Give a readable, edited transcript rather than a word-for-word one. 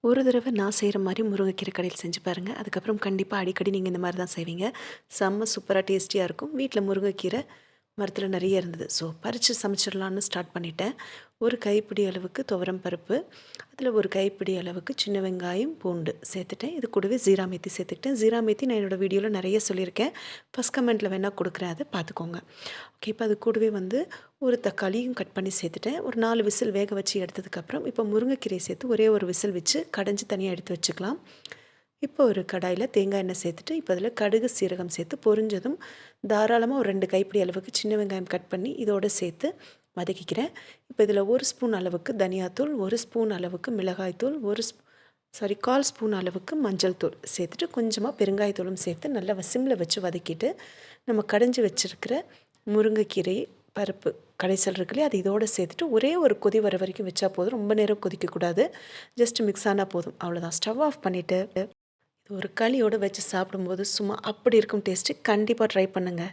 ஒரு தடவை நான் செய்கிற மாதிரி முருங்கைக்கீரை கடையில் செஞ்சு பாருங்கள். அதுக்கப்புறம் கண்டிப்பாக அடிக்கடி நீங்கள் இந்த மாதிரி தான் செய்வீங்க. செம்ம சூப்பராக டேஸ்டியாக இருக்கும். வீட்டில் முருங்கைக்கீரை மரத்தில் நிறைய இருந்தது. ஸோ பறித்து சமைச்சிடலான்னு ஸ்டார்ட் பண்ணிட்டேன். ஒரு கைப்பிடி அளவுக்கு துவரம் பருப்பு, அதில் ஒரு கைப்பிடி அளவுக்கு சின்ன வெங்காயம், பூண்டு சேர்த்துட்டேன். இது கூடவே ஜீரா மேத்தி சேர்த்துக்கிட்டேன். ஜீரா மேத்தி நான் என்னோடய வீடியோவில் நிறைய சொல்லியிருக்கேன். ஃபஸ்ட் கமெண்ட்டில் வேணால் கொடுக்குறேன், அதை பார்த்துக்கோங்க. ஓகே, இப்போ அது கூடவே ஒரு தக்காளியும் கட் பண்ணி சேர்த்துட்டேன். ஒரு 4 விசில் வேக வச்சு எடுத்ததுக்கப்புறம் இப்போ முருங்கைக்கீரையை சேர்த்து ஒரே ஒரு விசில் வச்சு கடைஞ்சி தனியாக எடுத்து வச்சுக்கலாம். இப்போ ஒரு கடாயில் தேங்காய் எண்ணெய் சேர்த்துட்டு இப்போ அதில் கடுகு சீரகம் சேர்த்து பொரிஞ்சதும் தாராளமாக ஒரு 2 கைப்பிடி அளவுக்கு சின்ன வெங்காயம் கட் பண்ணி இதோடு சேர்த்து வதக்கிக்கிறேன். இப்போ இதில் 1 ஸ்பூன் அளவுக்கு தனியாத்தூள், 1 ஸ்பூன் அளவுக்கு மிளகாய்த்தூள், 1 ஸ்பூன் அளவுக்கு மஞ்சள் தூள் சேர்த்துட்டு கொஞ்சமாக பெருங்காயத்தூளும் சேர்த்து நல்லா சிம்மில் வச்சு வதக்கிட்டு நம்ம கடைஞ்சி வச்சுருக்கிற முருங்கைக்கீரை பருப்பு கடைசல் இருக்குல்லையே அது இதோடு சேர்த்துட்டு ஒரே ஒரு கொதி வர வரைக்கும் வச்சா போதும். ரொம்ப நேரம் கொதிக்கக்கூடாது. ஜஸ்ட் மிக்ஸ் ஆனால் போதும். அவ்வளோதான். ஸ்டவ் ஆஃப் பண்ணிவிட்டு இது ஒரு களியோடு வச்சு சாப்பிடும்போது சும்மா அப்படி இருக்கும் டேஸ்ட்டு. கண்டிப்பாக ட்ரை பண்ணுங்கள்.